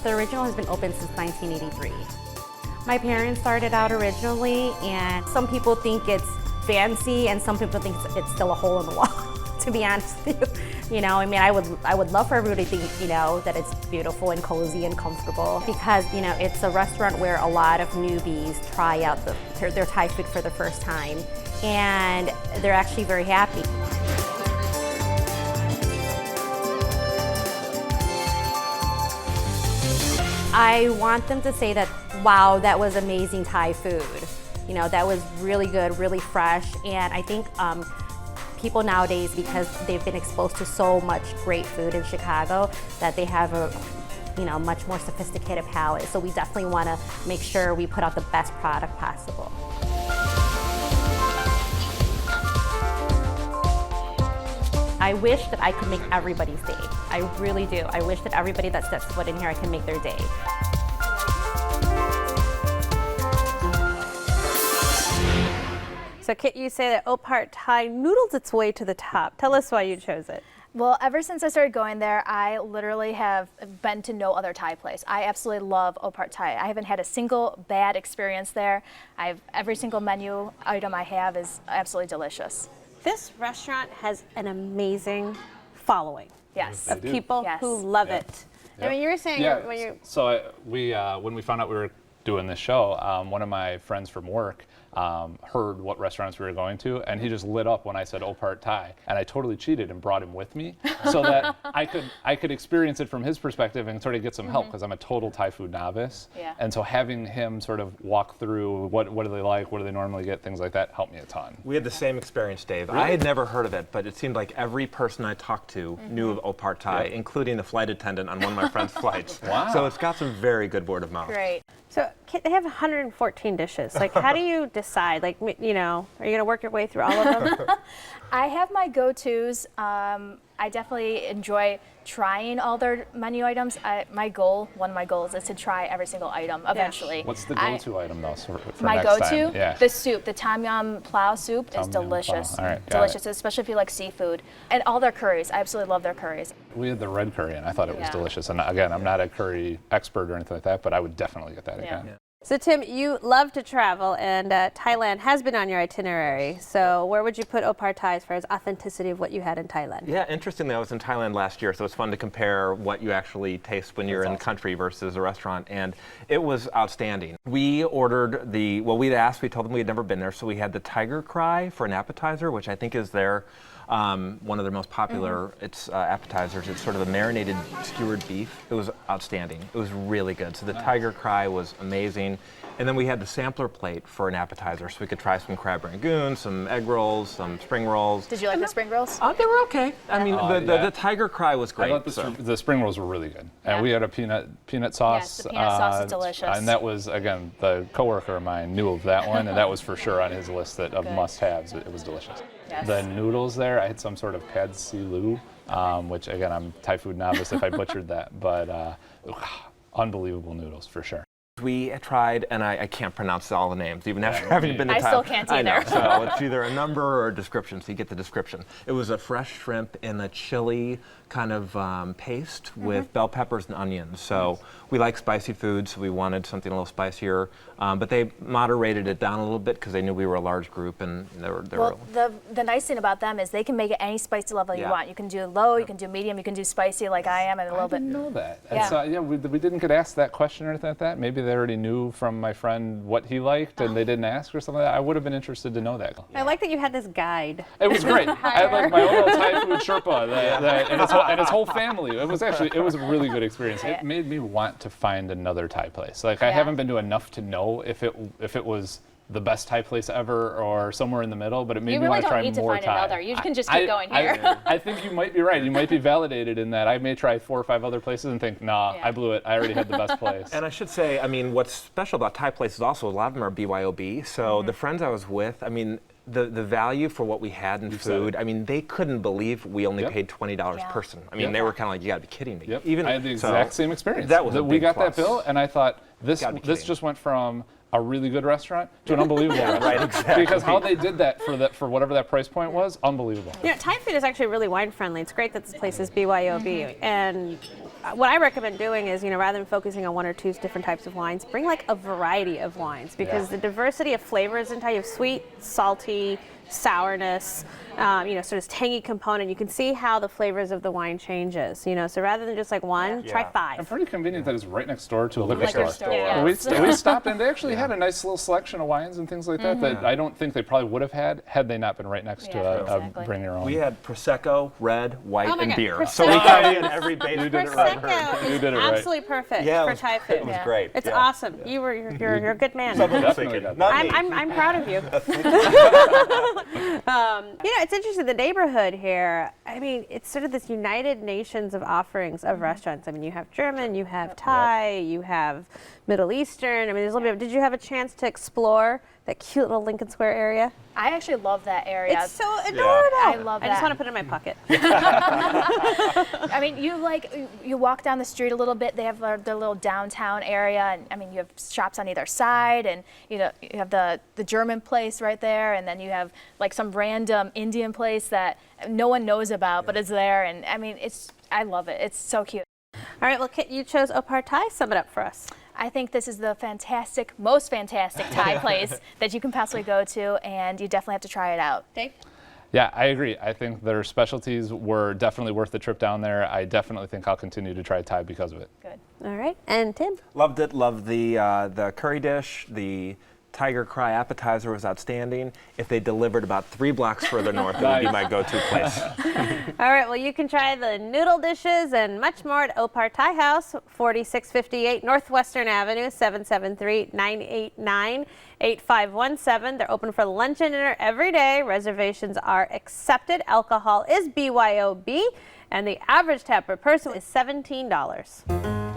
The original has been open since 1983. My parents started out originally, and some people think it's fancy and some people think it's still a hole in the wall, to be honest with you. You know, I mean, I would love for everybody to think, you know, that it's beautiful and cozy and comfortable, because, you know, it's a restaurant where a lot of newbies try out their Thai food for the first time, and they're actually very happy. I want them to say that, wow, that was amazing Thai food. You know, that was really good, really fresh, and I think people nowadays, because they've been exposed to so much great food in Chicago, that they have a, you know, much more sophisticated palate. So we definitely want to make sure we put out the best product possible. I wish that I could make everybody's day. I really do. I wish that everybody that steps foot in here, I can make their day. So Kit, you say that Opart Thai noodles its way to the top. Tell us why you chose it. Well, ever since I started going there, I literally have been to no other Thai place. I absolutely love Opart Thai. I haven't had a single bad experience there. Every single menu item I have is absolutely delicious. This restaurant has an amazing following. Yes. Of people who love it. I mean, you were saying when you. So when we found out we were doing this show, one of my friends from work heard what restaurants we were going to, and he just lit up when I said Opart Thai, and I totally cheated and brought him with me so that I could experience it from his perspective and sort of get some help, because I'm a total Thai food novice. Yeah. And so having him sort of walk through what do they like, what do they normally get, things like that, helped me a ton. We had the same experience, Dave. Really? I had never heard of it, but it seemed like every person I talked to knew of Opart Thai, including the flight attendant on one of my friend's flights. Wow. So it's got some very good word of mouth. Great. So Kit, they have 114 dishes. Like, how do you decide? Like, you know, are you going to work your way through all of them? I have my go-tos. I definitely enjoy trying all their menu items. One of my goals is to try every single item eventually. What's the go-to item though for my next go-to? time? Yeah. The soup, the tom yum plow soup is delicious. All right, delicious, especially if you like seafood. And all their curries. I absolutely love their curries. We had the red curry, and I thought it was delicious. And again, I'm not a curry expert or anything like that, but I would definitely get that again. So Tim, you love to travel, and Thailand has been on your itinerary. So where would you put Opart Thai as far as authenticity of what you had in Thailand? Yeah, interestingly, I was in Thailand last year, so it's fun to compare what you actually taste when you're in country versus a restaurant, and it was outstanding. We ordered we'd asked, we told them we had never been there, so we had the tiger cry for an appetizer, which I think is one of their most popular appetizers. It's sort of a marinated skewered beef. It was outstanding. It was really good. So the tiger cry was amazing. And then we had the sampler plate for an appetizer, so we could try some crab rangoon, some egg rolls, some spring rolls. Did you like the spring rolls? Oh, they were okay. I mean, the tiger cry was great. I thought the spring rolls were really good. And we had a peanut sauce. Yes, the peanut sauce is delicious. And that was, again, the coworker of mine knew of that one, and that was for sure on his list of must-haves. It was delicious. Yes. The noodles there, I had some sort of pad see lu, which, again, I'm Thai food novice if I butchered that, but unbelievable noodles for sure. We tried, and I can't pronounce all the names, even after having been to Thailand. I still can't either. I know, so it's either a number or a description, so you get the description. It was a fresh shrimp in a chili kind of paste with bell peppers and onions. So we like spicy food, so we wanted something a little spicier. But they moderated it down a little bit because they knew we were a large group, and they were. The nice thing about them is they can make it any spicy level you want. You can do low, you can do medium, you can do spicy like I am, and a little bit. I didn't know that. Yeah. And so, we didn't get asked that question or anything like that. Maybe they already knew from my friend what he liked, and they didn't ask or something like that. I would have been interested to know that. I like that you had this guide. It was great. I had like my own little Thai food Sherpa and his whole family. It was a really good experience. It made me want to find another Thai place. Like I haven't been to enough to know if it was the best Thai place ever or somewhere in the middle, but it made me want to try more Thai. You really don't need to find another. You can just keep going here. I think you might be right. You might be validated in that. I may try 4 or 5 other places and think, nah, I blew it. I already had the best place. And I should say, I mean, what's special about Thai places also, a lot of them are BYOB. So the friends I was with, I mean, the value for what we had in food, I mean, they couldn't believe we only paid $20 per person. I mean, they were kind of like, you got to be kidding me. Yep. Even I had the exact same experience. That was we got plus. that bill, and I thought, this just went from a really good restaurant to an unbelievable restaurant. Right, exactly. Because how they did that for whatever that price point was, unbelievable. You know, Thai food is actually really wine friendly. It's great that this place is BYOB, and what I recommend doing is, rather than focusing on one or two different types of wines, bring like a variety of wines, because the diversity of flavors in Thai, you have sweet, salty, sourness, sort of tangy component. You can see how the flavors of the wine changes, so rather than just like one, try And 5. pretty convenient that it's right next door to a liquor store. store. Yeah. We stopped and they actually had a nice little selection of wines and things like that that I don't think they probably would have had they not been right next to a exactly. bring your own. We had Prosecco, red, white, Oh my and God, beer. Prosecco. So we kind of had every base. You did it right. Prosecco You is did it right. absolutely perfect Yeah, for Thai food. it was great. It's yeah. awesome. You're a good man. Someone was Definitely thinking, got not me. I'm proud of you. It's interesting, the neighborhood here, I mean, it's sort of this United Nations of offerings of restaurants. I mean, you have German, you have Thai, you have Middle Eastern. I mean, there's a little bit. Did you have a chance to explore that cute little Lincoln Square area? I actually love that area. It's so adorable. I love I just that. want to put it in my pocket. I mean, you walk down the street a little bit. They have their little downtown area, and I mean, you have shops on either side, and you have the German place right there, and then you have like some random Indian place that no one knows about, but is there. And I mean, I love it. It's so cute. All right, well, Kit, you chose Opart Thai. Sum it up for us. I think this is the most fantastic Thai place that you can possibly go to, and you definitely have to try it out. Dave? Yeah, I agree. I think their specialties were definitely worth the trip down there. I definitely think I'll continue to try Thai because of it. Good. All right, and Tim? Loved it. Loved the curry dish. The Tiger Cry appetizer was outstanding. If they delivered about 3 blocks further north, it would be my go-to place. All right, well, you can try the noodle dishes and much more at Opart Thai House, 4658 Northwestern Avenue, 773-989-8517. They're open for lunch and dinner every day. Reservations are accepted. Alcohol is BYOB, and the average tab per person is $17.